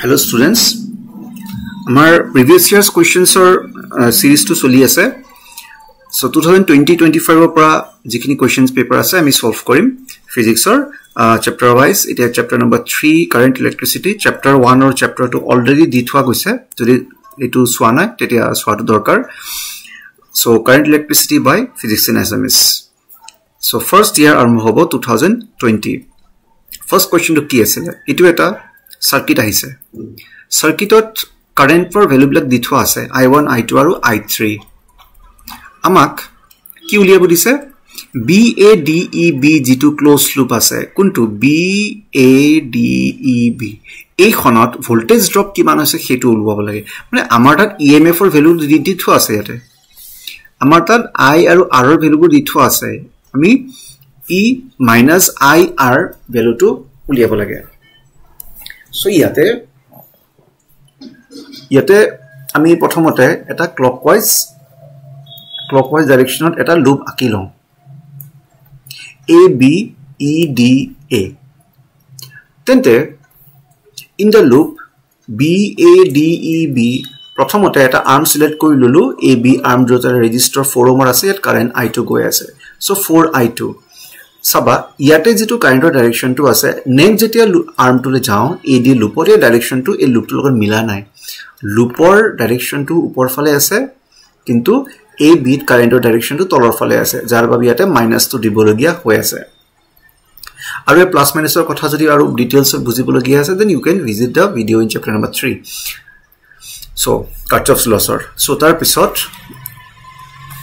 Hello students, our previous year's questions are series to choli ase. So 2020-25 opra jikini questions paper ase ami solve korim physics or chapter wise. It is chapter number 3 current electricity, chapter 1 or chapter 2 already di thua goise jodi etu swa na tetia swa tu dorkar. So current electricity by physics in SMS. So first year armo hobo 2020. First question to ki asile etu eta circuit ahise. Circuit current for value bilak di thua ase I1 I2 aru I3. Amak ki uliabo dise BADEB jitu closed loop ase kuntu BADEB ei khonot voltage drop kiman ase hetu ulwabo lage mane amar tat EMF or value di thua ase yate amar tat I aru R or value di thua ase ami E minus IR value to uliabo lage. So yate আমি প্রথমতে এটা clockwise directionত এটা loop আঁকি লওঁ A B E D A তেন্তে in the loop B A D E B প্ৰথমতে এটা arm select কৰি ললো A B arm যত register 4 ohms আছে ইয়াত current I2 গৈ আছে so 4I2 Saba, yate jitu kind of direction to ase next jetia arm to le jao AD loopor direction to a loop to logon mila nai loopor direction to upor phale ase kintu a beat current direction to tolor phale ase jar babi yate minus to dibologia hoy ase aru plus minus or kotha jodi aru details bujibologia ase then you can visit the video in chapter number 3 so Kirchhoff's law so tar pisot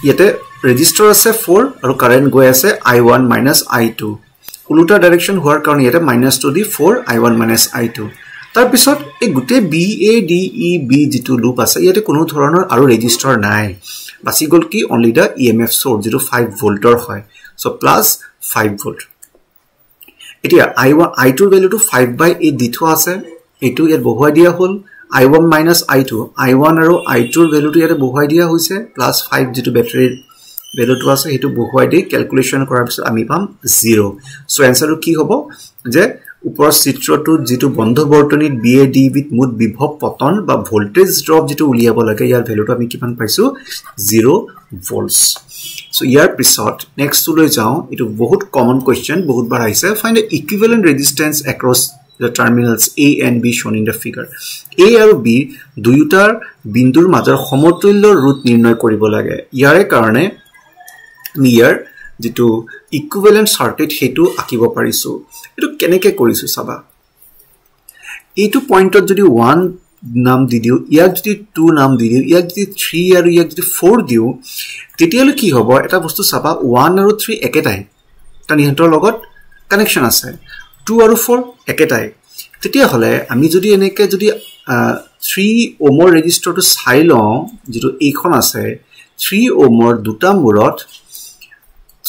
yate register ase 4 aru current go ase I1 minus I2 uluta direction hoar karon yete minus to di 4 I1 minus I2 tar pisot e gute BADEB jitu loop ase yete kono thoronor aru register nai basi gol ki only the EMF source 05 volt or hoy so plus 5 volt etia I1 I2 value to 5 by 8 ditho ase etu yet bohoi dia hol I1 minus I2 I1 aru I2 value to yete bohoi dia hoise plus 5 jitu battery value to ase hetu bohoi di calculation korar pisot ami pam 0 so answer ki hobo je upor chitro to jitu bondho bortonit BADEB mud bibhav poton ba voltage drop jitu uliabo lage yar value to ami kiman paisu 0 volts so yar pisot next to loi jao etu bahut common question bahut bar aise find the equivalent resistance across the terminals A and B shown in the figure A aru B duyotar bindur major সমতুল্য root নির্ণয় কৰিব লাগে ইয়াৰে কাৰণে নিয়াৰ যেটো equivalent circuit হেতু আকিব পাৰিছো এটো কেনেকে কৰিছো চাবা এইটো পয়েন্টত যদি 1 নাম দি দিও ইয়াক যদি 2 নাম দি দিও ইয়াক যদি 3 আৰু ইয়াক যদি 4 দিও তেতিয়ালে কি হ'ব এটা বস্তু চাবা 1 আৰু 3 একেটাই তানি হেতৰ লগত কানেকশন আছে 2 আৰু 4 একেটাই তেতিয়া হলে আমি যদি এনেকে যদি 3 ohms register to চাই লওঁ যেটো এইখন আছে 3 ohms দুটা মূৰত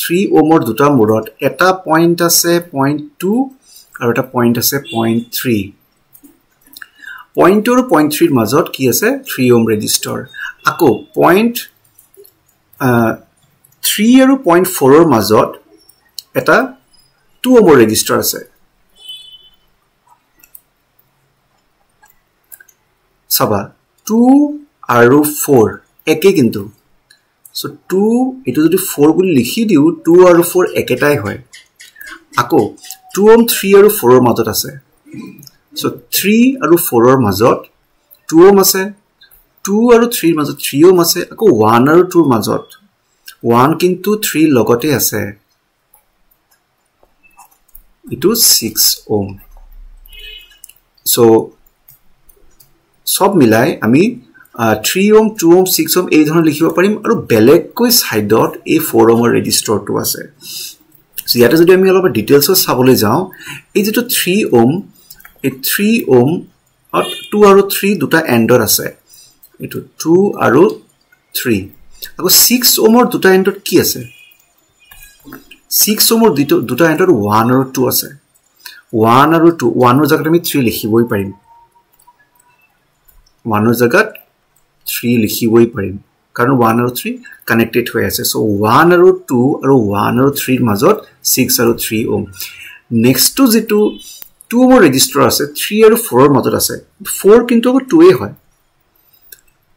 3 ohms দুটা মূৰত এটা পয়েন্ট আছে 0.2 আৰু এটা পয়েন্ট আছে 0.3 পয়েন্ট আৰু 0.3 ৰ মাজত কি আছে 3 ohm register আকৌ পয়েন্ট 3 আৰু 0.4 ৰ মাজত এটা 2 ohm register আছে Saba 2 aru 4 eke kintu so 2 etu jodi 4 boli likhi diu 2 aru 4 eketai hoy ako 2 ohm 3 aru 4 er majot ase so 3 aru 4 er majot 2 ohm ase 2 aru 3 er majot 3 ohm ase ako 1 aru 2 er majot 1 kintu 3 logote ase etu 6 ohm so সব মিলাই আমি 3 ohm 2 ohm 6 ohm এই ধৰণৰ লিখিব পাৰিম আৰু বেলেগ কই সাইডত এই 4 ohm ৰেজিস্টাৰ টো আছে সো ইয়াতে যদি আমি অলপ ডিটেইলছ চাবলৈ যাওঁ এই যেটো 3 ohm এই 3 ohm আৰু 2 আৰু 3 দুটা এন্ডৰ আছে এটো 2 আৰু 3 আকৌ 6 ohm ৰ দুটা এন্ডত কি আছে 6 ohm ৰ দুটা এন্ডৰ 1 আৰু 2 আছে 1 আৰু 2 1 ৰ জাগাত আমি 3 লিখিবই পাৰিম 1 er jagat 3 likhiboi parim karon 1 aru 3 connected hoy ase so 1 aru 2 aru 1 aru 3 majot 6 aru 3 ohm next to jitu 2 ohm register আছে 3 আৰু 4 ৰ মাজত আছে 4 কিন্তু 2 এ হয়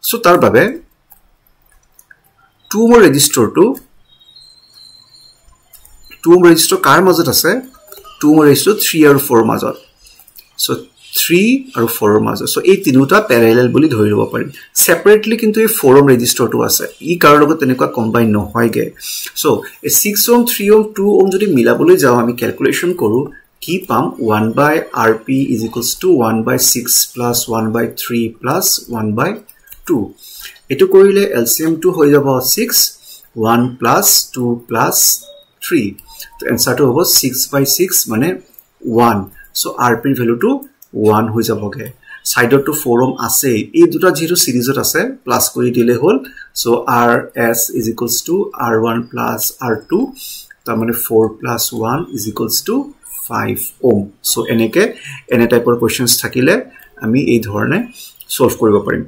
সো তাৰ বাবে 2 ohm register to 2 ohm register কাৰ মাজত আছে 2 ohm register 3 আৰু 4 মাজত সো 3 আৰু 4 ৰ মাজত সো এই তিনিটা প্যাৰেলাল বুলি ধৰি লব পাৰিম সেপাৰেটলি কিন্তু এই 4 ohm register টো আছে ই কাৰ লগত তেনেকুৱা কম্বাইন নহয়গে সো এই 6 ohm 3 ohm 2 ohm যদি মিলাবলৈ যাও আমি ক্যালকুলেশন কৰো কি পাম 1 by rp is equals to 1 by 6 plus 1 by 3 plus 1 by 2 এটো কৰিলে LCM টো হৈ যাব 6 1 plus 2 plus 3 তো आंसर টো হ'ব 6 by 6 মানে 1 সো rp ভ্যালু টো 1 হৈ যাবগে সাইডত টো 4 ohm আছে এই দুটা যেটো সিরিজত আছে প্লাস কৰি দিলে হল so rs is equals to r1 plus r2 তাৰ মানে 4 plus 1 is equals to 5 ohm so এনেকে এনে টাইপৰ কোৱেশ্চনছ থাকিলে আমি এই ধৰণে সলভ কৰিব পাৰিম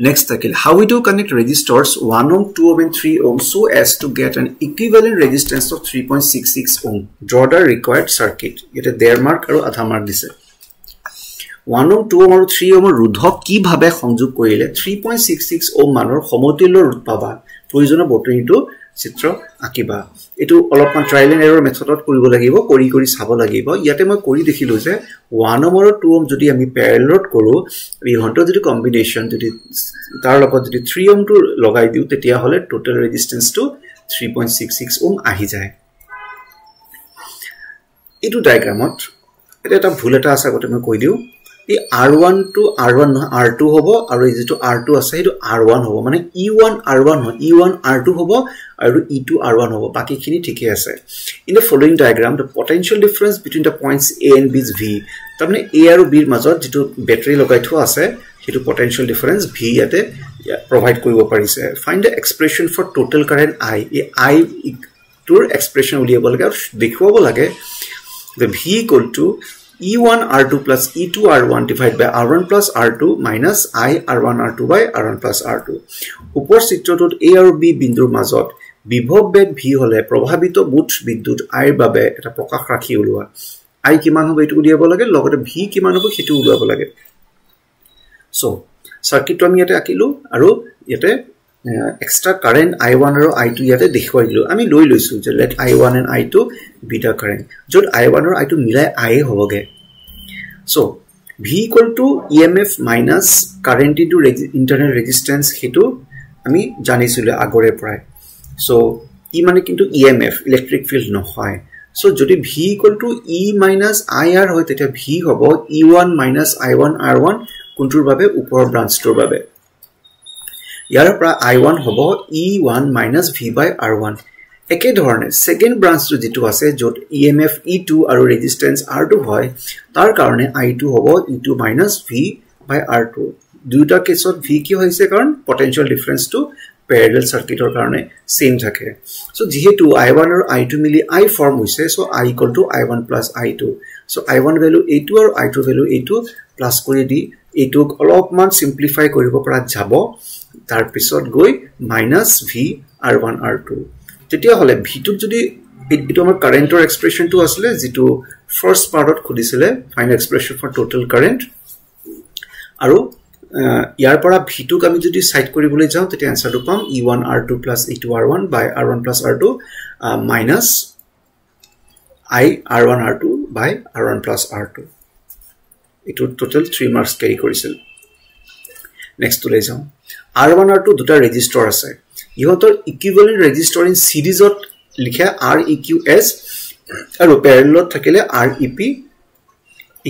next takil how we do connect resistors 1 ohm 2 ohm and 3 ohm so as to get an equivalent resistance of 3.66 ohm draw the required circuit এটা দেৰ মাৰ্ক আৰু আধা মাৰ্ক দিছে 1 ohm 2 ohm আৰু 3 ohm ৰোধক কি ভাবে সংযোগ কৰিলে 3.66 ohm মানৰ সমতুল্য ৰোধ পাবা প্ৰয়োজনীয় বৰ্তনীটো চিত্ৰ আকিবা এটো অলপমান ট্ৰায়াল এণ্ড এৰৰ মেথডত কৰিব লাগিব কৰি চাব লাগিব ইয়াতে মই কৰি দেখিলো যে 1 ohm আৰু 2 ohm যদি আমি প্যাৰেললত কৰো ইহঁতৰ যদি কম্বিনেশন যদি তাৰ লগত যদি 3 ohm টো লগাই দিও তেতিয়া হলে টোটাল ৰেজিস্ট্যান্স টো 3.66 ohm আহি যায় এটো ডায়াগ্ৰামত এটা ভুল এটা আছে গতে মই কৈ দিও এই r1 to r1 নহয় r2 হ'ব আৰু এই যেটো r2 আছে সেইটো r1 হ'ব মানে e1 r1 হয় e1 r2 হ'ব আৰু e2 r1 হ'ব বাকিখিনি ঠিকই আছে in the following diagram the potential difference between the points a and b is v তাৰমানে a আৰু b ৰ মাজত যেটো ব্যাটাৰি লগাই থোৱা আছে সেইটো potential difference v ইয়াতে provide কৰিব পাৰিছে find the expression for total current i এই i টোৰ expression উলিয়াব লাগে আৰু দেখুৱাব লাগে the v equal to E1 R2 plus E2 R1 divided by R1 plus R2 minus I R1 R2 by R1 plus R2. উপৰ চিত্ৰটোত A আৰু B বিন্দুৰ মাজত বিভৱ বেগ V হলে প্ৰভাৱিত মুঠ বিদ্যুৎ I ৰ বাবে এটা প্ৰকাশ ৰাখি উলোৱা I কিমান হ'ব এটো উলিয়াব লাগে লগতে V কিমান হ'ব সেটো উলিয়াব লাগে সো সাৰ্কিটটো আমি ইয়াতে আকিলো আৰু ইয়াতে extra current I1 আৰু I2 ইয়াতে দেখুৱাই দিলো আমি লৈ লৈছো যে let I1 and I2 be the current যত I1 আৰু I2 মিলাই I হ'বগে so V equal to EMF minus current into internal resistance হেতু আমি জানিছিলো আগৰে পৰাই so ই মানে কিন্তু EMF electric field নহয় so যদি V equal to E minus IR হয় তেতিয়া V হ'ব E1 minus I1 R1 কোনটোৰ বাবে ওপৰৰ ব্ৰাঞ্চটোৰ বাবে ইয়াৰ পৰা I1 হ'ব E1 minus V by R1 একে ধৰণে সেকেন্ড ব্ৰাঞ্চটো যেটো আছে যত EMF E2 আৰু ৰেজিস্ট্যান্স R2 হয় তাৰ কাৰণে I2 হ'ব E2 minus V by R2 দুটা কেছত V কি হৈছে কাৰণ পটেনশিয়াল ডিফাৰেন্স টু প্যাৰেলাল সাৰ্কিটৰ কাৰণে সেম থাকে সো যেহেতু I1 আৰু I2 মিলি I ফৰ্ম হৈছে so I equal to I1 plus I2 so I1 value A2 আৰু I2 ভ্যালু A2 প্লাস কৰি দি এটোক অলপমান সিম্পলিফাই কৰিব পৰা যাব তাৰ পিছত গৈ minus V R1 R2 তেতিয়া হলে V টো যদি এটো আমাৰ কাৰেন্টৰ এক্সপ্ৰেশনটো আসলে যেটো ফাৰ্স্ট পাৰ্টত খুদিছিলে final expression for total current আৰু ইয়াৰ পৰা V টোক আমি যদি সাইড কৰিবলৈ যাও তেতিয়া আনসাৰটো পাম E1 R2 plus E2 R1 by R1 plus R2 minus I R1 R2 by R1 plus R2 এটো টোটাল 3 মার্কস ক্যারি কৰিছিল নেক্সট লৈ যাও R1 R2 দুটা ৰেজিস্টৰ আছে ইহতৰ ইকুইভ্যালেন্ট ৰেজিস্টৰ ইন সিৰিজত লিখা REQS আৰু প্যাৰেলালত থাকিলে REP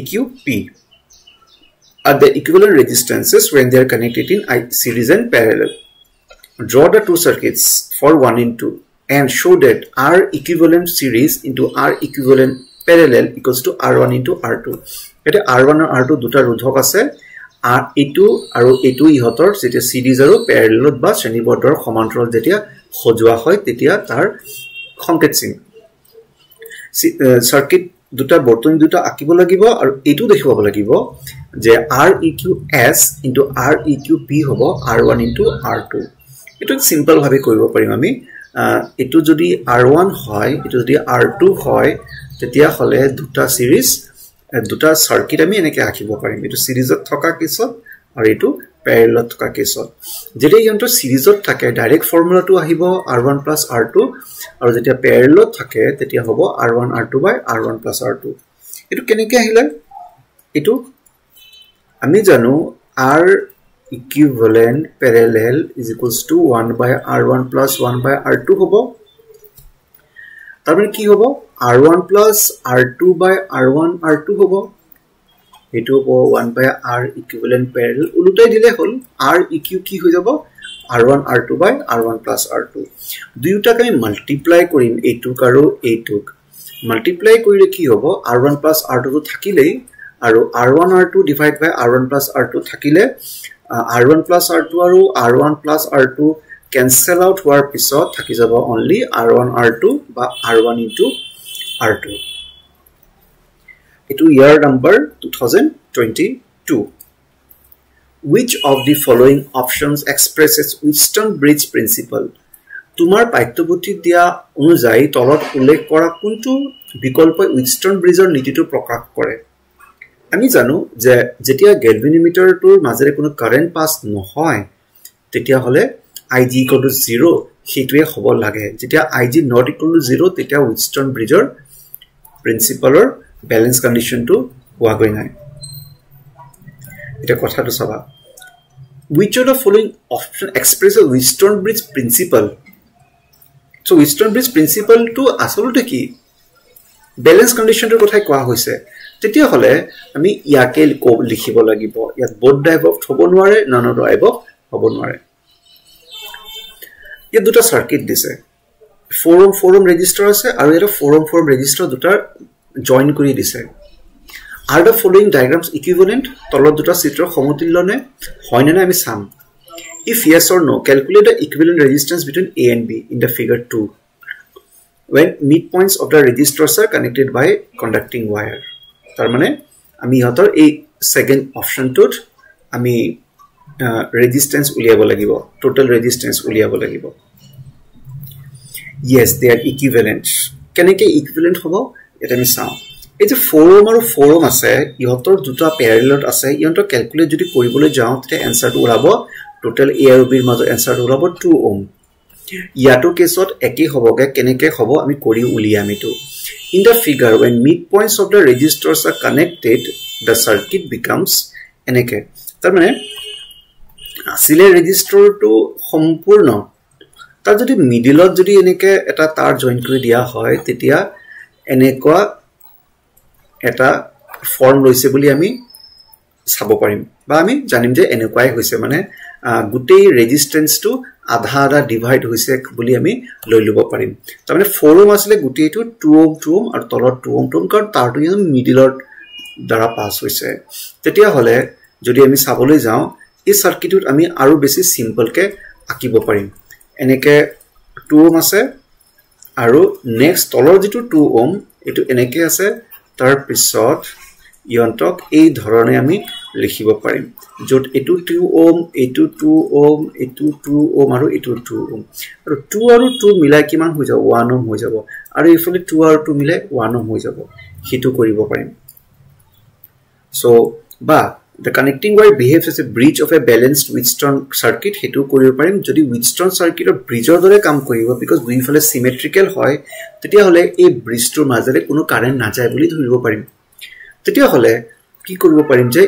EQP are the equivalent resistances when they are connected in series and parallel draw the two circuits for 1 and 2 and show that R equivalent series into R equivalent parallel equals to R1 into R2 এটা R1 আৰু R2 দুটা ৰোধক আছে R2 আৰু A2 ইহতৰ যেটা সিৰিজ আৰু প্যাৰেলালত বা শ্ৰেণীবদ্ধৰ সমান্তৰাল যেতিয়া খজোৱা হয় তেতিয়া তাৰ সংকেত চিন সাৰ্কিট দুটা বৰ্তনী দুটা আকিব লাগিব আৰু এটো দেখাব লাগিব যে REQS into REQP হ'ব R1 into R2 এটো সিম্পল ভাবে কৰিব পাৰিম আমি এটো যদি R1 হয় এটো যদি R2 হয় তেতিয়া হলে দুটা সিরিজ দুটা সার্কিট আমি এনেকে আঁকিব পাৰিম এটো সিৰিজত থকা কেছত আৰু এটো প্যাৰেলেলত থকা কেছত যেতিয়া ইহঁত সিৰিজত থাকে ডাইৰেক্ট ফৰ্মুলাটো আহিব r1 + r2 আৰু যেতিয়া প্যাৰেলেলত থাকে তেতিয়া হ'ব r1 r2 / r1 + r2 এটো কেনেকৈ আহিলে এটো আমি জানো r equivalent parallel is equals to 1 by r1 plus 1 by r2 hobo tarmane ki hobo r1 plus r2 by r1 r2 hobo etu hobo 1 by r equivalent parallel ulutai dile hol r eq ki hoy jabo r1 r2 by r1 plus r2 দুইটা আমি multiply কৰিম এটু আৰু এটুক multiply কৰিলে কি হ'ব r1 plus r2 তো থাকিলেই আৰু r1 r2 ডিভাইড বাই r1 plus r2 থাকিলে r1 plus r2 আৰু r1 plus r2 cancel out হোৱাৰ পিছত থাকি যাব only r1 r2 বা r1 into r2 এটো ইয়াৰ number 2022 which of the following options expresses Wheatstone bridge principle তোমাৰ পাঠ্যপুথিত দিয়া অনুযায়ী তলত উল্লেখ কৰা কোনটো বিকল্প Wheatstone bridgeৰ নীতিটো প্ৰকাশ কৰে আমি জানো যে যেতিয়া গ্যালভানোমিটাৰটোৰ মাজেৰে কোনো কাৰেন্ট পাস নহয় তেতিয়া হলে Ig = 0 হেতুৱে হ'ব লাগে যেতিয়া Ig ≠ 0 তেতিয়া Wheatstone bridgeৰ প্ৰিন্সিপলৰ ব্যালেন্স কন্ডিশনটো হোৱা গৈ নাই এটা কথাটো চাবা which of the following option expresses Wheatstone bridge principle so Wheatstone bridge principle to আসলতে কি ব্যালেন্স কন্ডিশনটোৰ কথা কোৱা হৈছে তেতিয়া হলে আমি ইয়াকে লিখিব লাগিব ইয়াত বোথ ডাইভক হ'ব নোৱাৰে নন ডাইভক হ'ব নোৱাৰে এই দুটা সাৰ্কিট দিছে 4 ohm ৰেজিস্টাৰ আছে আৰু এটা 4 ohm ৰেজিস্টাৰ দুটা জয়েন কৰি দিছে are the following diagrams equivalent তলত দুটা চিত্ৰ সমতুল্য নে হয় না আমি চাম if yes or no calculate the equivalent resistance between a and b in the figure 2 when midpoints of the resistors are connected by conducting wire tar mane ami hotor ei second option tut ami resistance uliabo lagibo total resistance uliabo lagibo yes they are equivalent keneke equivalent hobo eta mi saw ei je 4 ohm aru 4 ohm ase ihotor duta parallel ase ihotor calculate jodi koribole jao te answer tu urabo total a aru b er majo answer tu urabo 2 ohm ইয়াটো কেছত একে হবগে কেনেকে হব আমি কৰি উলিয়াম এটো in the figure when midpoints of the resistors are connected the circuit becomes এনেকে তাৰ মানে আসিলে ৰেজিস্টৰ টু সম্পূৰ্ণ তাৰ যদি মিডলত যদি এনেকে এটা তাৰ জয়েন কৰি দিয়া হয় তেতিয়া এনেকুৱা এটা ফৰ্ম লৈছে বুলি আমি চাব পাৰিম বা আমি জানিম যে এনেকুৱাই হৈছে মানে গুটেই ৰেজিস্ট্যান্স টু আধা আধা ডিভাইড হৈছে বুলি আমি লৈ লব পাৰিম তাৰ মানে 4 ohm আসলে গুটেইটো 2 ohm আৰু তলত 2 ohm কাৰণ তাৰটো ইন মিডলৰ দ্বাৰা পাস হৈছে তেতিয়া হলে যদি আমি চাবলৈ যাও এই সাৰ্কিটত আমি আৰু বেছি সিম্পল কে আকিব পাৰিম এনেকে 2 ohm আছে আৰু নেক্সট তলৰ যেটো 2 ohm এটো এনেকে আছে তাৰ পিছত ইয়ন্তক এই ধৰণে আমি লিখিব পাৰিম যত এটো 2 ohm এটো 2 ohm এটো 2 ohm আৰু এটো 2 ohm আৰু 2 আৰু 2 মিলাই কিমান হৈ যাব 1 ohm হৈ যাব আৰু ইফালে 2 আৰু 2 মিলাই 1 ohm হৈ যাব হিটো কৰিব পাৰিম so বা the connecting wire behaves as a bridge of a balanced Wheatstone circuit hetu koribo parim jodi Wheatstone circuit or bridge or dore kam koribo because দুই ফালে symmetrical hoy tetia hole ei bridge tor majare kono current na jay boli dhoribo parim tetia hole কি কৰিব পাৰিম যে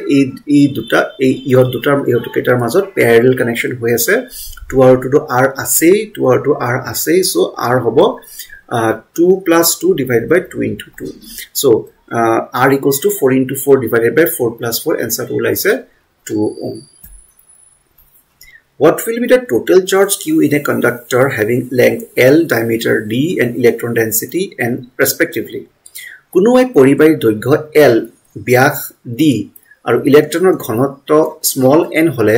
এই দুটা এই ইহত দুটাৰ ইহত কেটাৰ মাজত প্যাৰেলাল কানেকশন হৈ আছে 2 আৰু 2 r আছে 2 আৰু 2 r আছে so r হ'ব 2 + 2 divided by 2 into 2 so r equals to 4 into 4 divided by 4 plus 4 answer to olaise 2 ohm what will be the total charge q in a conductor having length l diameter d and electron density n respectively কোনো এক পৰিবাহীৰ দৈৰ্ঘ্য l ব্যাস d আৰু ইলেক্ট্ৰনৰ ঘনত্ব small n হলে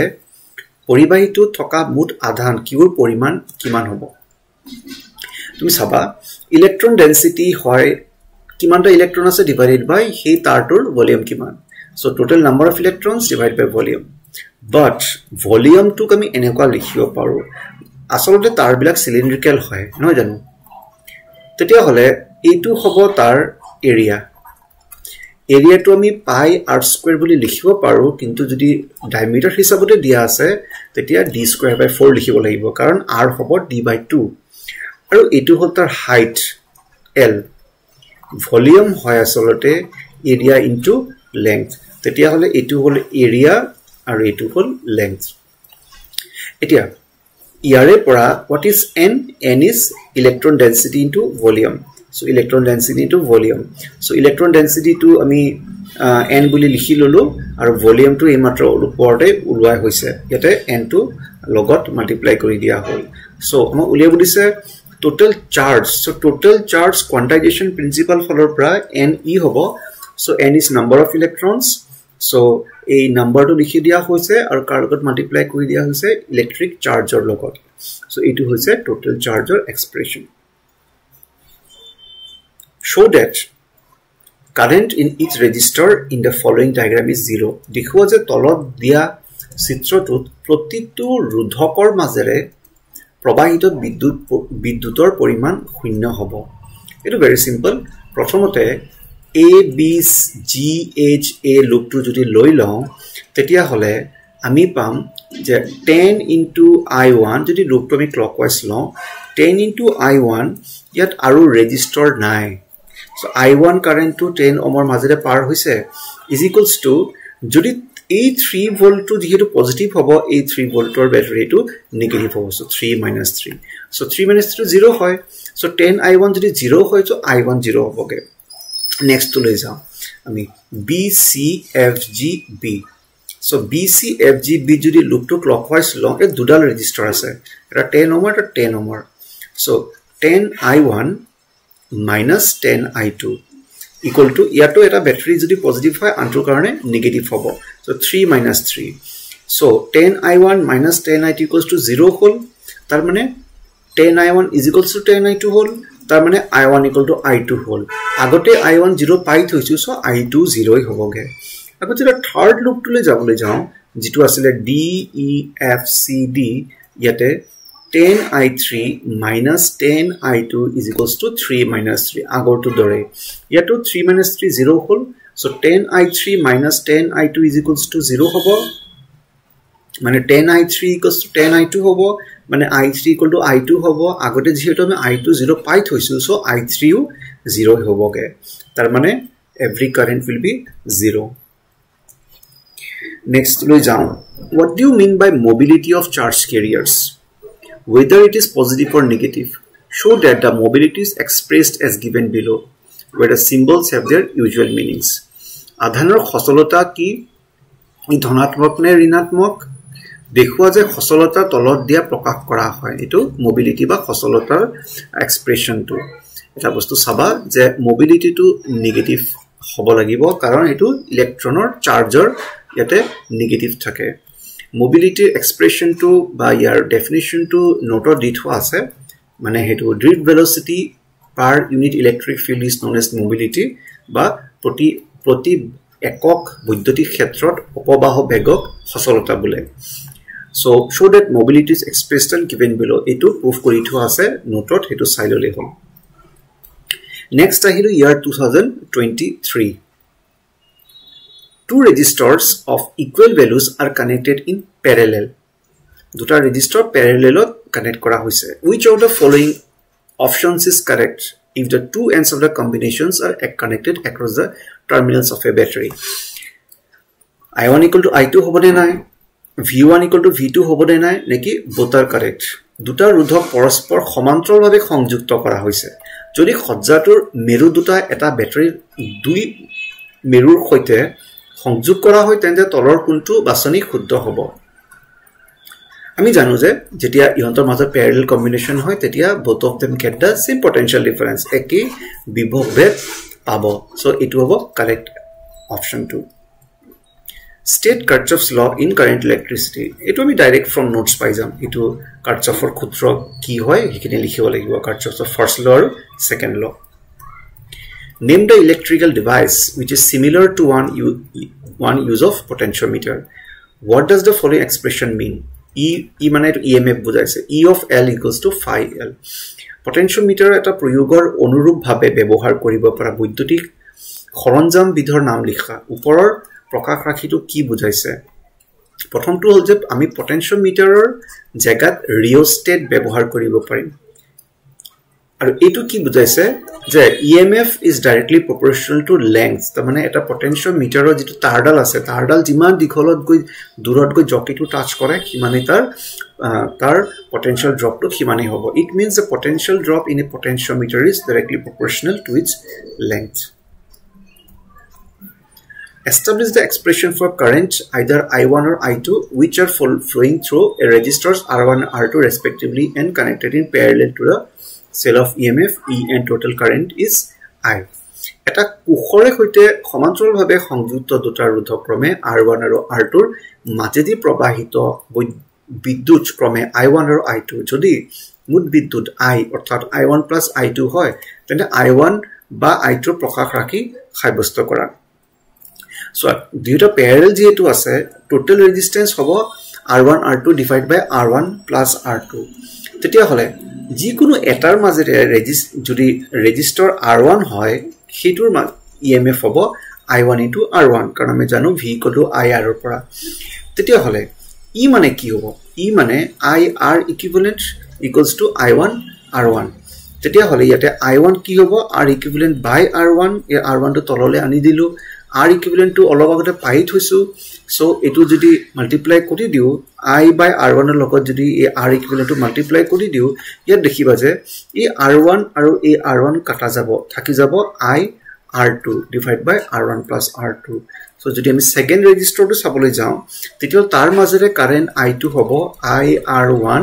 পৰিবাহীটো থকা মুঠ আধান কিউৰ পৰিমাণ কিমান হ'ব তুমি চাবা ইলেক্ট্ৰন ডেন্সিটি হয় কিমানটা ইলেক্ট্ৰন আছে ডিভাইডেড বাই সেই তাৰটোৰ ভলিউম কিমান so total number of electrons divide by volume but volume টু আমি এনেকুৱা লিখিব পাৰো আসলতে তাৰ বিলাক সিলিন্ড্ৰিকেল হয় নহয় জানো তেতিয়া হলে এইটো হ'ব তাৰ এৰিয়া এৰিয়া টু আমি পাই r স্কয়াৰ বুলি লিখিব পাৰো কিন্তু যদি ডায়ামিটাৰ হিচাপতে দিয়া আছে তেতিয়া d স্কয়াৰ বাই 4 লিখিব লাগিব কাৰণ r হ'ব d/2 আৰু এটো হল তাৰ হাইট l ভলিউম হয় আসলতে এৰিয়া ইনটু লেংথ তেতিয়া হলে এটো হল এৰিয়া আৰু এটো হল লেংথ এতিয়া ইয়াৰে পৰা what is n n is electron density into volume so electron density into volume so electron density to ami n বুলি লিখি ললো আৰু ভলিউম টো এইমাত্ৰ ওপৰতে উলুৱাই হৈছে ইয়াতে n টো লগত মাল্টিপ্লাই কৰি দিয়া হল so আমাৰ উলিয়াব দিছে total charge so total charge quantization principle ফলৰ পৰা n e হ'ব so n is number of electrons so এই নাম্বাৰটো লিখি দিয়া হৈছে আৰু কাৰ লগত মাল্টিপ্লাই কৰি দিয়া হৈছে ইলেক্ট্ৰিক চাৰ্জৰ লগত so এটো হৈছে total chargeৰ expression show that current in each resistor in the following diagram is 0 দেখুৱা যে তলত দিয়া চিত্ৰটোত প্ৰতিটো ৰোধকৰ মাজেৰে প্ৰবাহিত বিদ্যুতৰ পৰিমাণ শূন্য হ'ব এটো very simple প্ৰথমতে a b g h a loop টু যদি লৈ লওঁ তেতিয়া হলে আমি পাম যে 10 into i1 যদি লুপটো আমি ক্লকৱাইজ লওঁ 10 into i1 ইয়াত আৰু ৰেজিস্টৰ নাই so i1 কাৰেন্ট টু 10 ohmৰ মাজেৰে পাৰ হৈছে is equals to যদি এই 3 ভোল্ট টু যেহেতু পজিটিভ হ'ব এই 3 ভোল্টৰ ব্যাটাৰিটো নেগেটিভ হ'ব so 3 minus 3 so 3 minus 3 0 হয় so 10 i1 যদি 0 হয় so i1 0 হ'বগে next to লৈ যাও আমি bcfgb so bcfgb যদি লুপ টু ক্লকৱাইজ লওঁ এ দুডাল ৰেজিস্টাৰ আছে এটা 10 ohmer এটা 10 ohmer so 10 i1 minus 10 i2 equal to ইয়াতো এটা ব্যাটাৰি যদি পজিটিভ হয় আনটোৰ কাৰণে নেগেটিভ হ'ব so 3 minus 3 so 10 i1 minus 10 i2 equals to 0 হল তাৰ মানে 10 i1 is equals to 10 i2 হল তাৰ মানে i1 equal to i2 হল আগতে i1 0 পাই থৈছো so i2 0 ই হ'বগে আকৌ যেটা থাৰ্ড লুপটোলে যাবলৈ যাও যেটো আছিল d e f c d ইয়াতে 10 i3 minus 10 i2 is equals to 3 minus 3 আগৰটো দৰে ইয়াতো 3 minus 3 0 hall so 10 i3 minus 10 i2 is equals to 0 হ'ব মানে 10 i3 equals to 10 i2 হ'ব মানে i3 equal to i2 হ'ব আগতে যেহেতু আমি i2 0 পাই থৈছো so i3 ও 0 হ'বগে তাৰ মানে every current will be 0 next লৈ যাও what do you mean by mobility of charge carriers whether it is positive or negative show that the mobility is expressed as given below where the symbols have their usual meanings আধানৰ খচলতা কি ই ধনাত্মক নে ঋণাত্মক দেখুৱা যে খচলতা তলত দিয়া প্ৰকাশ কৰা হয় এটো মোবিলিটি বা খচলতাৰ এক্সপ্ৰেশনটো এটা বস্তু সাবা যে মোবিলিটি টু নেগেটিভ হ'ব লাগিব কাৰণ এটো ইলেক্ট্ৰনৰ চাৰ্জৰ ইয়াতে নেগেটিভ থাকে mobility expression to by your definition to note or dit আছে মানে হেতু drift velocity per unit electric field is known as mobility বা প্ৰতি একক বৈদ্যুতিক ক্ষেত্ৰত অপবাহ বেগক খচলতা বোলে so show that mobility is expressed and given below এটো proof কৰি থোৱা আছে নোটত হেতু চাই ললে হ'ল next আহিলো year 2023 two resistors of equal values are connected in parallel দুটা resistor parallelত connect কৰা হৈছে which of the following options is correct if the two ends of the combinations are connected across the terminals of a battery i1 equal to i2 হ'বনে নাই v1 equal to v2 হ'বনে নাই নেকি both are correct দুটা ৰোধক পৰস্পৰ সমান্তৰালভাৱে সংযুক্ত কৰা হৈছে যদি খজ্জাটোৰ মেৰু দুটা এটা ব্যাটাৰীৰ দুই মেৰুৰ সৈতে সংযোগ কৰা হয় তেন্তে তলৰ কোনটো বাছনি শুদ্ধ হ'ব আমি জানো যে যেতিয়া ইহঁতৰ মাজত প্যাৰেলাল কম্বিনেশন হয় তেতিয়া both of them get the same potential difference একে বিভব ভেদ পাব সো ইট হ'ব correct option 2 state Kirchhoff's law in current electricity এটো আমি ডাইরেক্ট from notes পাই যাম এটো Kirchhoffৰ সূত্ৰ কি হয় হিকিনে লিখিব লাগিব Kirchhoff's first law আৰু second law name the electrical device which is similar to one use of potentiometer what does the following expression mean e মানে emf বুজাইছে e of l equals to phi l potentiometer এটা প্ৰয়োগৰ অনুৰূপ ভাবে ব্যৱহাৰ কৰিব পৰা বৈদ্যুতিক খৰঞ্জাম বিধৰ নাম লিখা ওপৰৰ প্ৰকাশ ৰাখিটো কি বুজাইছে প্ৰথমটো হল যে আমি পটেনশিওমিটাৰৰ জায়গাত ৰিওস্টেট ব্যৱহাৰ কৰিব পাৰিম আৰু এটো কি বুজাইছে যে EMF is directly proportional to length তাৰ মানে এটা পটেনশিওমিটাৰৰ যেটো তাৰডাল আছে তাৰডাল যিমান দীঘলত গৈ দূৰত গৈ জকিটো টাচ কৰে কিমানে তাৰ potential drop to কিমানে হ'ব it means the potential drop in a potentiometer is directly proportional to its length establish the expression for current either I1 or I2 which are flowing through a resistors R1 and R2 respectively and connected in parallel to the cell of EMF E and total current is I এটা কুখৰে হৈতে সমান্তৰালভাৱে সংযুক্ত দুটা ৰোধক্ৰমে R1 আৰু R2 ৰ মাজেদি প্ৰবাহিত বিদ্যুৎ ক্ৰমে I1 আৰু I2 যদি মুঠ বিদ্যুৎ I অৰ্থাৎ I1 + I2 হয় তেনে I1 বা I2 প্ৰকাশ ৰাখি সাব্যস্ত কৰা So, দুটা parallel যেটো আছে total resistance হ'ব R1 R2 divided by R1 plus R2 তেতিয়া হলে যিকোনো এটাৰ মাজেৰে যদি ৰেজিস্টাৰ R1 হয় হেতুৰ EMF হ'ব I1 into R1 কাৰণ আমি জানো V = IR ৰ পৰা তেতিয়া হলে ই মানে কি হ'ব ই মানে IR equivalent equals to I1 R1 তেতিয়া হলে ইয়াতে I1 কি হ'ব R equivalent by R1 এই R1 টো তললে আনি দিলো R equivalent to অলপ আগতে পাই থৈছো সো এটো যদি মাল্টিপ্লাই কৰি দিও I by R1 ৰ লগত যদি এই R equivalent to মাল্টিপ্লাই কৰি দিও ইয়াত দেখিবা যে এই R1 আৰু এই R1 কাটা যাব থাকি যাব I R2 divided by R1 plus R2 so যদি আমি সেকেন্ড ৰেজিস্টাৰটো চাবলৈ যাও তেতিয়া তাৰ মাজেৰে কারেন্ট I2 হ'ব I R1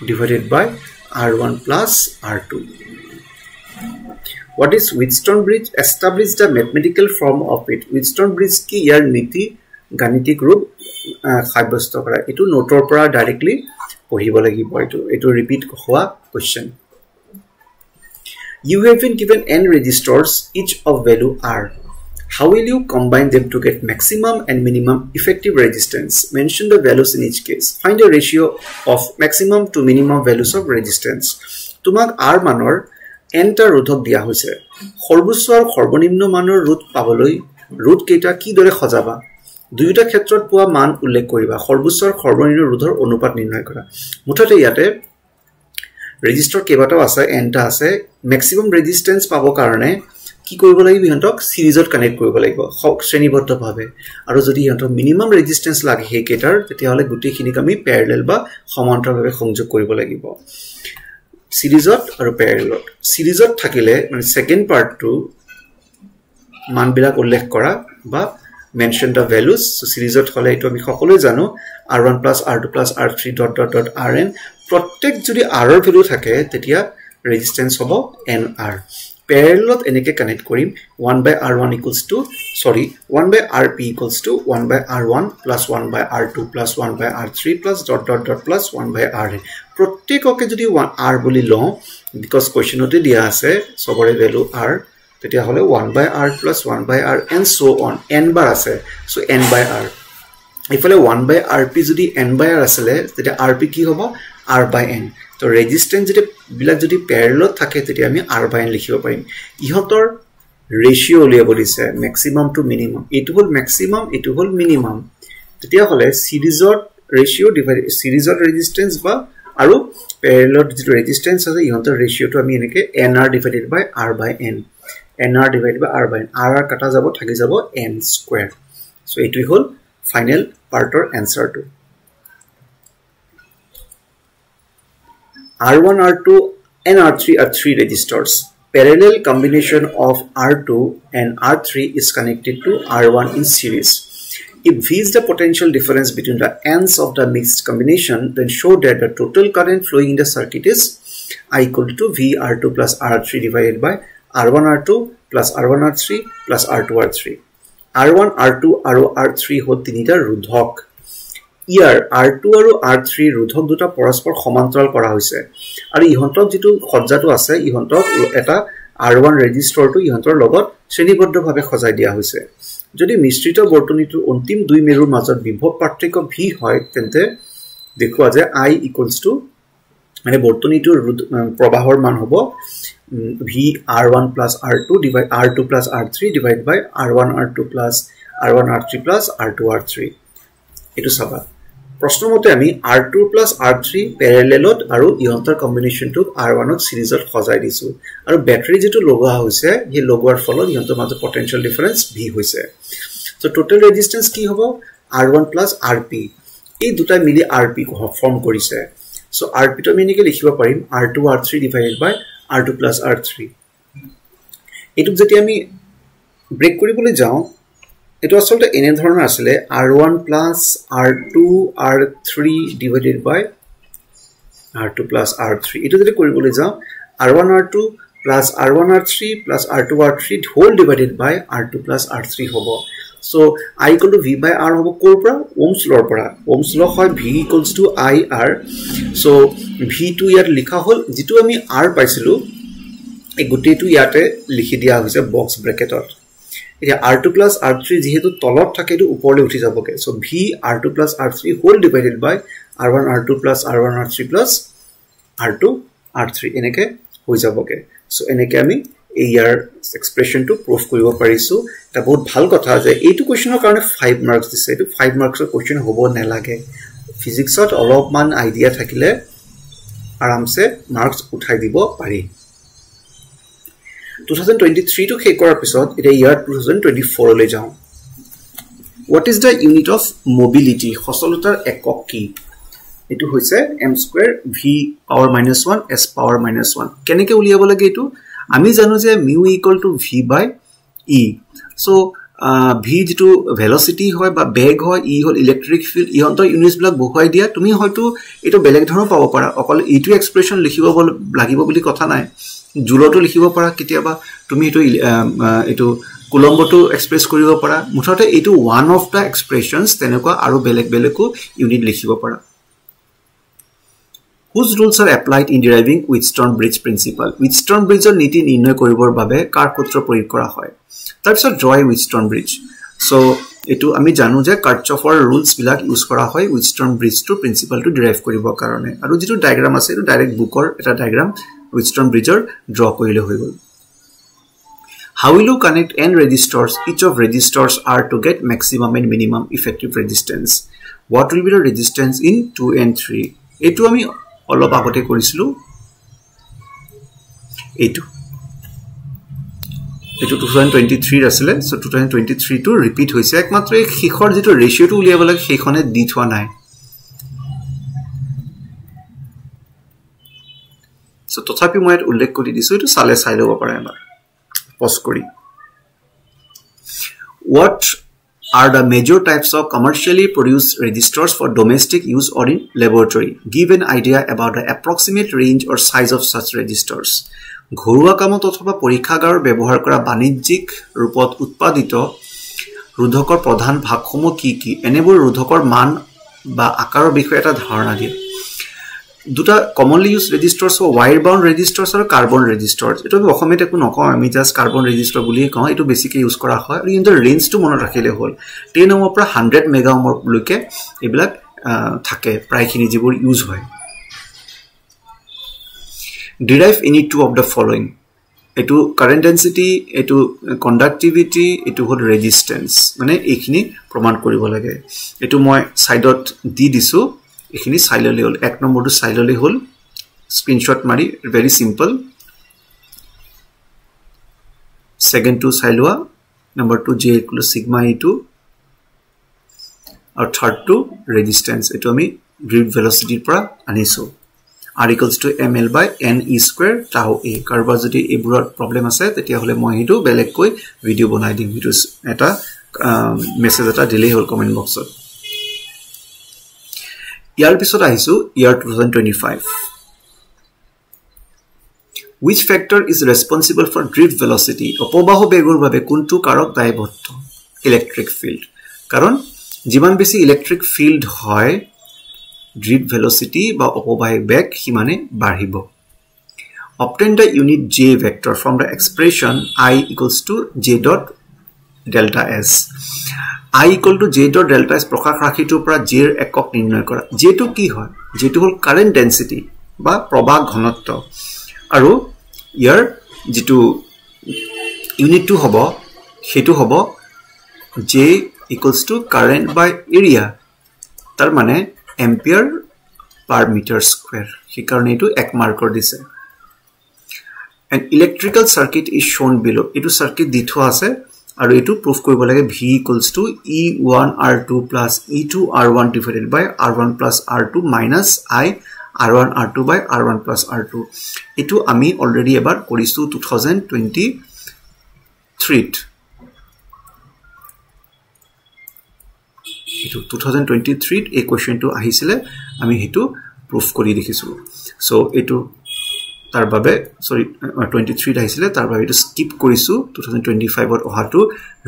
divided by R1 plus R2 What is Wheatstone bridge? Establish the mathematical form of it. Wheatstone bridge ki yar niti ganitik rup সাব্যস্ত কৰা এটো নোটৰ পৰা ডাইৰেক্টলি পঢ়িব লাগিব এটো ৰিপিট হোৱা question You have been given n registers each of value r. How will you combine them to get maximum and minimum effective resistance? Mention the values in each case. Find the ratio of maximum to minimum values of resistance. তোমাক r মানৰ এনটা ৰোধক দিয়া হৈছে সৰ্বোচ্চ আৰু সৰ্বনিম্ন মানৰ ৰোধ পাবলৈ ৰোধ কেইটা কি দৰে খজাবা দুইটা ক্ষেত্ৰত পোৱা মান উল্লেখ কৰিবা সৰ্বোচ্চ আৰু সৰ্বনিম্ন ৰোধৰ অনুপাত নিৰ্ণয় কৰা মুঠতে ইয়াতে ৰেজিস্টাৰ কেইবাটাও আছে এনটা আছে ম্যাক্সিমাম ৰেজিস্ট্যান্স পাব কাৰণে কি কৰিব লাগিব ইহঁতক সিৰিজত কানেক্ট কৰিব লাগিব শ্ৰেণীবদ্ধভাৱে আৰু যদি ইহঁতক মিনিমাম ৰেজিস্ট্যান্স লাগে হে কেটাৰ তেতিয়া হলে গুটিখিনিক আমি প্যাৰালেল বা সমান্তৰালভাৱে সংযোগ কৰিব লাগিব সিৰিজত আৰু প্যাৰালেলত সিৰিজত থাকিলে মানে সেকেন্ড পাৰ্টটো মানবিলাক উল্লেখ কৰা বা mention the values so সিৰিজত হলে এটো আমি সকলোৱে জানো r1 + r2 + r3 ... rn প্ৰত্যেক যদি r ৰ ভ্যালু থাকে তেতিয়া ৰেজিস্ট্যান্স হ'ব nr প্যাৰালেলত এনেকে কানেক্ট কৰিম 1/r1 1/rp = 1/r1 + 1/r2 + 1/r3 + ... 1/rn প্ৰত্যেককে যদি r বুলি লও because questionতে দিয়া আছে সবৰে ভ্যালু r তেতিয়া হলে 1/r + 1/r and so on n বার আছে so n/r ইফালে 1/rp যদি n/r আসলে তেতিয়া rp কি হ'ব r/n তো ৰেজিস্ট্যান্স যদি বিলাক যদি প্যাৰালেলত থাকে তেতিয়া আমি r/n লিখিব পাৰিম ইহতৰ ৰেশিও উলিয়াব দিছে ম্যাক্সিমাম টু মিনিমাম এটো হল ম্যাক্সিমাম এটো হল মিনিমাম তেতিয়া হলে সিরিজত ৰেশিও ডিভাইড সিৰিজত ৰেজিস্ট্যান্স বা আৰু প্যাৰালেলত যে ৰেজিস্ট্যান্স আছে ইহতৰ ৰেশিওটো আমি এনেকে nr divided by r/n nr divided by r/n r কাটা যাব থাকি যাব n square so এটোই হল ফাইনাল পাৰ্টৰ আনসাৰটো R1 R2 and R3 are three registers parallel combination of R2 and R3 is connected to R1 in series if V is the potential difference between the ends of the mixed combination then show that the total current flowing in the circuit is I = V R2 + R3 divided by R1 R2 + R1 R3 + R2 R3 R1 R2 আৰু R3 হল তিনিটা ৰোধক ইয়াৰ R2 আৰু R3 ৰোধক দুটা পৰস্পৰ সমান্তৰাল কৰা হৈছে আৰু ইহন্তক যেটো খজ্জাটো আছে ইহন্তক এটা R1 ৰেজিস্টৰটো ইহন্তৰ লগত শ্ৰেণীবদ্ধভাৱে খজাই দিয়া হৈছে যদি মিশ্ৰিত বৰ্তনীটোৰ অন্তিম দুই মেৰুৰ মাজত বিভৱ পাৰ্থক্য V হয় তেন্তে দেখুৱা যে I = মানে বৰ্তনীটোৰ প্ৰবাহৰ মান হ'ব v r1 plus r2 divide r2 plus r3 divided by r1 r2 plus r1 r3 plus r2 r3 এটো চাবা প্ৰশ্ন মতে আমি r2 plus r3 প্যাৰালেলত আৰু ইহঁতৰ কম্বিনেশনটো r1 ক সিৰিজত সজাই দিছো আৰু ব্যাটাৰি যেটো লগোৱা হৈছে এই লগোৱাৰ ফলত ইহঁতৰ মাজত পটেনশিয়াল ডিফাৰেন্স v হৈছে সো টোটাল ৰেজিস্ট্যান্স কি হ'ব r1 plus rp এই দুটা মিলি rp ফৰ্ম কৰিছে সো rp তো আমি নিকে লিখিব পাৰিম r2 r3 divided by r2 plus r3 এটুক যদি আমি ব্ৰেক কৰিবলৈ যাও এটো আসলে এনে ধৰণৰ আছিল r1 plus r2 r3 divided by r2 plus r3 এটো যদি কৰিবলৈ যাও r1 r2 plus r1 r3 plus r2 r3 whole divided by r2 plus r3 হ'ব so I equal to v by r হ'ব কৰ পৰা ohms law পৰা ohms law হয় v equals to I r so v2 ইয়াত লিখা হল যেটো আমি r পাইছিলো এই গুটেটো ইয়াতে লিখি দিয়া হৈছে বক্স ব্র্যাকেটত এতিয়া r2 plus r3 যেহেতু তলত থাকে এটো ওপৰলৈ উঠি যাবগে so v r2 plus r3 whole divided by r1 r2 plus r1 r3 plus r2 r3 এনেকে হৈ যাবগে so এনেকে আমি ইয়াৰ এক্সপ্ৰেশন টু প্ৰুফ কৰিব পাৰিছো এটা বহুত ভাল কথা যে এইটো কোৱেশ্চনৰ কাৰণে 5 মাৰ্কস দিছে এইটো 5 মাৰ্কসৰ কোৱেশ্চন হ'ব নালাগে ফিজিক্সত অলপমান আইডিয়া থাকিলে আৰামছে মাৰ্কস উঠাই দিব পাৰি 2023 to শেষ কৰাৰ পিছত এটা ইয়াৰ 2024 লৈ যাও what is the unit of mobility সচলতাৰ একক কি এটো হৈছে m square v power -1 s power -1 কেনেকৈ উলিয়াব লাগে এটো আমি জানো যে mu equal to v by e so v যেটো velocity হয় বা বেগ হয় e হল ইলেক্ট্ৰিক ফিল্ড ইহঁতৰ ইউনিটস ব্লক বহুৱাই দিয়া তুমি হয়তো এটো বেলেগ ধৰণৰ পাব পাৰা অকল এইটো এক্সপ্ৰেশন লিখিব লাগিব বুলি কথা নাই জুলটো লিখিব পাৰা কেতিয়াবা তুমি এটো কুলম্বটো এক্সপ্ৰেছ কৰিব পাৰা মুঠতে এটো ওয়ান অফ দা এক্সপ্ৰেশনস তেনেকুৱা আৰু বেলেগ বেলেগো ইউনিট লিখিব পাৰা Whose rules are applied in deriving Wheatstone bridge principle? Wheatstone bridge or নীতি নিৰ্ণয় কৰিবৰ বাবে কাৰ সূত্ৰ প্ৰয়োগ কৰা হয় তাৰপিছত draw a Wheatstone bridge so এটো আমি জানো যে কাৰ্চফৰ ৰুলস বিলাক ইউজ কৰা হয় Wheatstone bridge to principle to derive কৰিবৰ কাৰণে আৰু যেটো ডায়াগ্ৰাম আছে এটো ডাইৰেক্ট বুকৰ এটা diagram Wheatstone bridge or draw কৰিলে হৈ গল How will you connect n resistors each of resistors are to get maximum and minimum effective resistance What will be the resistance in 2 and 3 এটো আমি অলপ আগতে কৰিছিলো এটো 2023 আছিল সো 2023 টু ৰিপিট হৈছে একমাত্ৰ এই শেষৰ যেটো ৰেশিওটো উলিয়াব লাগে সেইখনে দি থোৱা নাই সো তথাপি মই এটা উল্লেখ কৰি দিছো এটো চালে চাই লব পাৰে এবাৰ পজ কৰি What are the major types of commercially produced resistors for domestic use or in laboratory? Give an idea about the approximate range or size of such resistors. ঘৰুৱা কামত অথবা পৰীক্ষাগাৰ ব্যৱহাৰ কৰা বাণিজ্যিক ৰূপত উৎপাদিত ৰোধকৰ প্ৰধান ভাগসমূহ কি কি এনেবোৰ ৰোধকৰ মান বা আকাৰৰ বিষয়ে এটা ধাৰণা দিয়ে দুটা commonly used resistors or wire bound resistors or carbon resistors এটো আমি অসমীয়াত একো নকওঁ আমি জাস্ট কাৰ্বন ৰেজিস্টৰ বুলি কওঁ এটো বেসিক্যালি ইউজ কৰা হয় আৰু ইনডৰ ৰেঞ্জটো মনত ৰাখিলে হ'ল 10 ওহমৰ পৰা 100 মেগা ওহমৰ লৈকে এবিলাক থাকে প্ৰায়খিনি যিবোৰ ইউজ হয় derive any two of the following এটো current density এটো conductivity এটো হল resistance মানে এইখিনি প্ৰমাণ কৰিব লাগে এটো মই সাইডত দি দিছো এখিনি সাইললে হল এক নম্বৰটো সাইললে হল স্ক্ৰিনশট মাৰি very simple second to সাইলোৱা number 2 j equal sigma e2 আৰু third to resistance এটো আমি grid velocity পৰা আনিছো r equals to ml by n e square tau a কাৰবা যদি এবোৰৰ প্ৰবলেম আছে তেতিয়া হলে মই হেতু বেলেগ কৈ ভিডিও বনাই দিম ভিডিও এটা মেসেজ এটা দিলে হল কমেন্ট বক্সত ইয়াৰ পিছত আহিছো year 2025 Which factor is responsible for drift velocity অপবাহ বেগৰ বাবে কোনটো কাৰক দায়বদ্ধ ইলেক্ট্ৰিক ফিল্ড কাৰণ যিমান বেছি ইলেক্ট্ৰিক ফিল্ড হয় drift velocity বা অপবাহ বেগ হিমানে বাঢ়িব Obtain the unit j vector from the expression I equals to j dot delta s I equal to j dot delta s প্ৰকাশ ৰাখিটোৰ পৰা j এৰ একক নিৰ্ণয় কৰা j টো কি হয় j টো হল কাৰেন্ট ডেন্সিটি বা প্ৰবাহ ঘনত্ব আৰু ইয়াৰ যেটো ইউনিটটো হ'ব হেতু হ'ব J equals to current by area tar mane ampere per meter square he karone etu 1 marker dise an electrical circuit is shown below etu circuit ditho ase aru etu proof koribo lage V equals to E1 R2 plus E2 R1 divided by R1 plus R2 minus I R1 R2 by R1 plus R2 etu ami already ebar korisu 2023 etu 2023 a question to ahisile ami hetu proof kori dekhisu so etu tar babe sorry 23 ahisile tar babe etu skip korisu 2025 or ohatu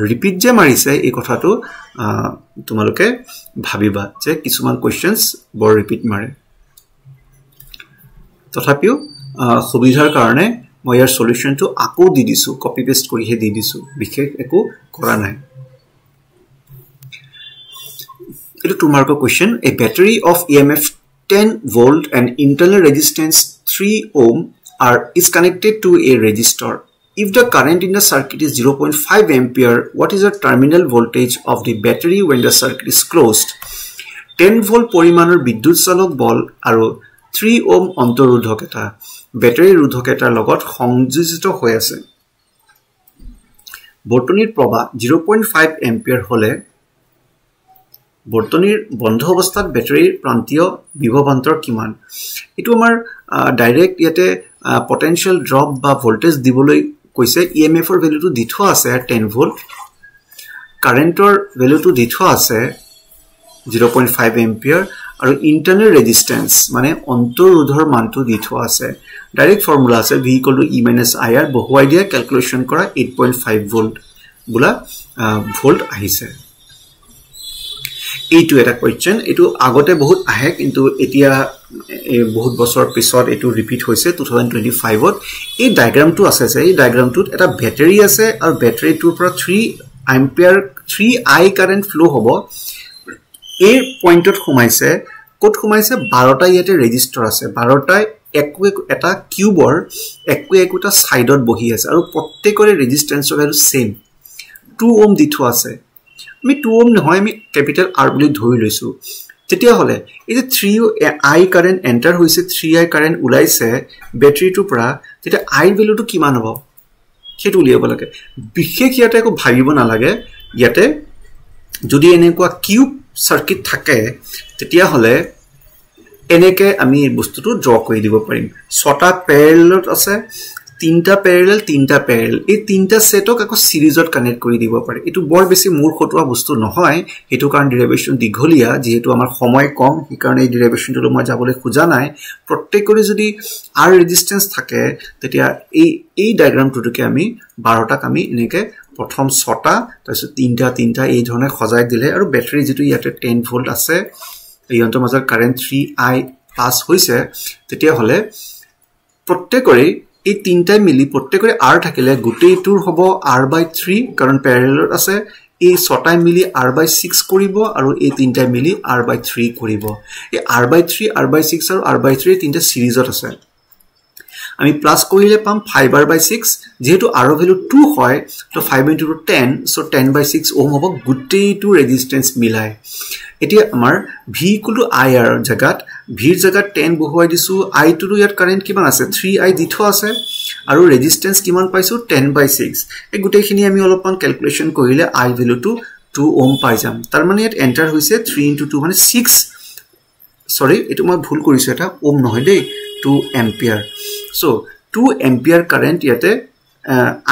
repeat je marise ei kotha to tumaloke bhabiba je kisuman questions bor repeat mare tothapio subidhar karone moi yar solution to ako di disu copy paste kori he di disu bikhek eko kora nai It is 2 marker question. A battery of EMF 10 volt and internal resistance 3 ohm is connected to a resistor. If the current in the circuit is 0.5 ampere, what is the terminal voltage of the battery when the circuit is closed? 10 volt porimanor bidyut chalok bol aru 3 ohm antorudhok eta battery rudhok eta logot সংযোজিত হৈ আছে বৰ্তনীৰ প্ৰবাহ 0.5 ampere হলে বৰ্তনীৰ বন্ধ অৱস্থাত ব্যাটাৰীৰ প্ৰান্তীয় বিভৱান্তৰ কিমান এটো আমাৰ ডাইৰেক্ট ইয়াতে পটেনশিয়াল ড্ৰপ বা ভোল্টেজ দিবলৈ কৈছে ইএমএফ ৰ ভ্যালুটো দিথোৱা আছে 10 ভোল্ট কাৰেন্টৰ ভ্যালুটো দিথোৱা আছে 0.5 এম্পিয়াৰ আৰু ইন্টাৰনাল ৰেজিস্ট্যান্স মানে অন্তৰোধৰ মানটো দিথোৱা আছে ডাইৰেক্ট ফৰ্মুলা আছে V = E - IR বহুৱাই দিয়া ক্যালকুলেশন কৰা 8.5 ভোল্ট বুলা ভোল্ট আহিছে এইটো এটা কোৱেশ্চন এটো আগতে বহুত আহে কিন্তু এতিয়া বহুত বছৰ পিছত এটো ৰিপিট হৈছে 2025 ত এই ডায়াগ্ৰামটো আছে যে এই ডায়াগ্ৰামটোত এটা ব্যাটাৰী আছে আৰু ব্যাটাৰীটোৰ পৰা 3 এম্পিয়াৰ 3I কাৰেন্ট ফ্লো হ'ব এই পইণ্টত সোমাইছে কত সোমাইছে 12টা ইয়াতে ৰেজিস্টাৰ আছে 12টা এটা কিউবৰ একটা সাইডত বহি আছে আৰু প্ৰত্যেকৰে ৰেজিস্ট্যান্সৰ ভ্যালু সেম 2 ওহম দিথোৱা আছে আমি 2 ওহম নহয় আমি ক্যাপিটাল R বুলি ধৰি লৈছো তেতিয়া হলে এই যে 3I কাৰেন্ট এন্টাৰ হৈছে 3I কাৰেন্ট উলাইছে ব্যাটাৰীটোৰ পৰা তেতিয়া I ভ্যালুটো কিমান হ'ব হেতু উলিয়াব লাগে বিশেষ ইয়াতে একো ভাবিব নালাগে ইয়াতে যদি এনেকুৱা কিউব সাৰ্কিট থাকে তেতিয়া হলে এনেকে আমি এই বস্তুটো ড্ৰ কৰি দিব পাৰিম 6টা প্যাৰেলেলত আছে 3টা প্যাৰেলেল 3টা প্যাৰেলেল এই 3টা সেটক আকৌ সিৰিজত কানেক্ট কৰি দিব পাৰি এটো বৰ বেছি মূৰ খটুৱা বস্তু নহয় হেতু কাৰণ ডেৰিভেশন দিঘলিয়া যেহেতু আমাৰ সময় কম ই কাৰণে এই ডেৰিভেশনটো মই যাবলৈ খুজা নাই প্ৰত্যেকৰে যদি R ৰেজিস্ট্যান্স থাকে তেতিয়া এই ডায়াগ্ৰামটোকে আমি 12টাক আমি এনেকে প্ৰথম 6টা তাৰপিছত 3টা এই ধৰণে সজাই দিলে আৰু ব্যাটাৰী যেটো ইয়াতে 10 ভোল্ট আছে এই অন্তৰ মাজৰ কাৰেন্ট 3I পাস হৈছে তেতিয়া হলে প্ৰত্যেকৰে এই 3টাই মিলি প্ৰত্যেকৰে R থাকিলে গুটেইটোৰ হ'ব R/3 কাৰণ প্যাৰেলেলত আছে এই 6টাই মিলি R/6 কৰিব আৰু এই 3টাই মিলি R/3 কৰিব এই R/3 R/6 আৰু R/3 তিনটা সিৰিজত আছে আমি প্লাস কৰিলে পাম 5/6 যেহেতু R ভ্যালু 2 হয় তো 5 * 10 সো 10/6 ওহম হ'ব গুটেইটো ৰেজিস্ট্যান্স মিলাই এতিয়া আমাৰ V = IR জাগাত ভিৰ জাগাত 10 বহুৱাই দিছো I টু ইয়াত কাৰেন্ট কিমান আছে 3I দিথোৱা আছে আৰু ৰেজিস্ট্যান্স কিমান পাইছো 10/6 এই গুটেইখিনি আমি অলপমান ক্যালকুলেশন কৰিলে I ভ্যালুটো 2 ওহম পাই যাম তাৰ মানে ইয়াত এন্টাৰ হৈছে 3 * 2 মানে 6 সৰি এটো মই ভুল কৰিছো এটা ওহম নহয় দেই 2 এম্পিয়াৰ সো 2 এম্পিয়াৰ কাৰেন্ট ইয়াতে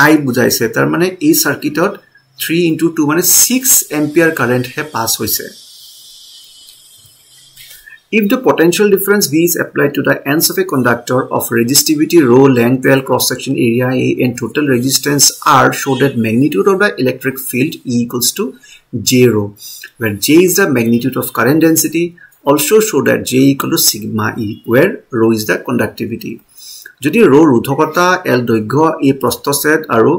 I বুজাইছে তাৰ মানে এই সাৰ্কিটত 3 * 2 মানে 6 এম্পিয়াৰ কারেন্ট হে পাস হৈছে If the potential difference V is applied to the ends of a conductor of resistivity rho, length L, cross-section area A and total resistance R, show that magnitude of the electric field E equals to J rho, where J is the magnitude of current density. Also show that J equal to sigma E, where rho is the conductivity. Jodi rho rudhokata L doigho A prostoset aru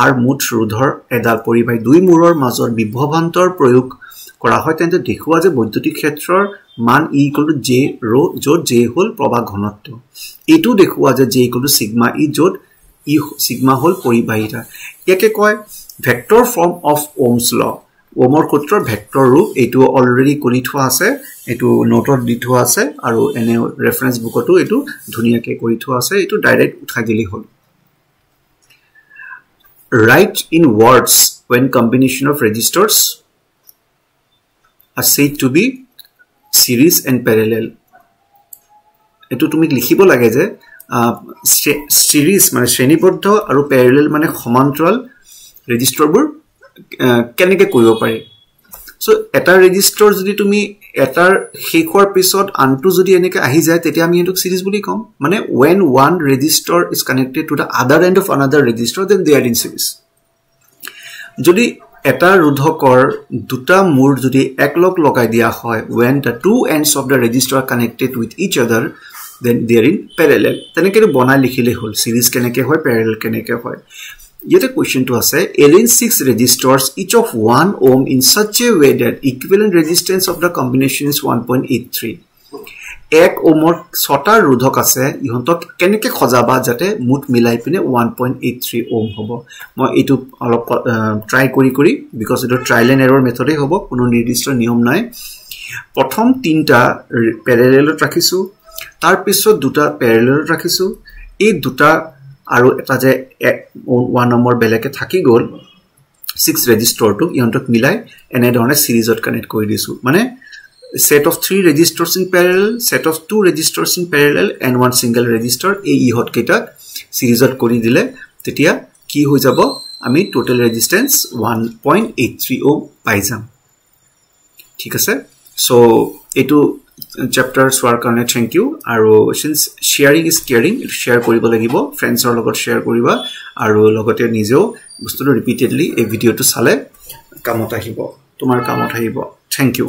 R mut rudhor edal poribai dui muror mazor bibhovantor proyog কৰা হয় তেন্তে দেখুৱা যে বৈদ্যুতিক ক্ষেত্ৰৰ মান E = J rho য'ত J হ'ল প্ৰবাহ ঘনত্ব এইটো দেখুৱা যে J = sigma E য'ত E sigma হ'ল পৰিবাহিতা ইয়াকে কয় vector form of Ohm's law ওমৰ সূত্ৰৰ ভেক্টৰ ৰূপ এইটো অলৰেডি কৰি থোৱা আছে এইটো নোটত দি থোৱা আছে আৰু এনে ৰেফাৰেন্স বুকতো এইটো ধুনিয়াকৈ কৰি থোৱা আছে এইটো ডাইৰেক্ট উঠাই দিলি হ'ল write in words when combination of resistors are said to be series and parallel etu tumik likhibo lage je series mane shreniboddho aru parallel mane samantaral resistor bur keneke koibo pare so eta resistor jodi tumi etar shekhor pisot antu jodi eneke ahi jay tetia ami etuk series buli kom mane when one resistor is connected to the other end of another resistor then they are in series jodi eta rodhokor duta mur jodi eklog logai dia hoy when the two ends of the resistor are connected with each other then they are in parallel teneke bonai likhile hol series keneke hoy parallel keneke hoy yete question to ase alien 6 resistors each of 1 ohm in such a way that equivalent resistance of the combination is 1.83 এক ওমৰ ছটা ৰোধক আছে ইহন্তক কেনেকে খজাবা যাতে মুঠ মিলাই পিনে 1.83 ওম হ'ব মই এটো অলপ ট্রাই কৰি বিকজ এটো ট্ৰায়াল এন্ড এৰৰ মেথডে হ'ব কোনো নিৰ্দিষ্ট নিয়ম নাই প্ৰথম তিনটা প্যাৰালেলত ৰাখিছো তাৰ পিছত দুটা প্যাৰালেলত ৰাখিছো এই দুটা আৰু এটা যে 1 নম্বৰ বেলেকে থাকি গল 6 ৰেজিস্টৰ টু ইহন্তক মিলাই এনে ধৰণে সিৰিজত কানেক্ট কৰি দিছো মানে set of 3 resistors in parallel set of 2 resistors in parallel and one single resistor ei ihot ketak series ot kori dile tetia ki hoi jabo ami total resistance 1.83 ohm pai jam thik ase so etu chapter swar karone thank you aro since sharing is caring share koribo lagibo friends or logot share koriba aro logote nijo bostu repeatedly ei video to sale kamot ahibo tomar kamot ahibo thank you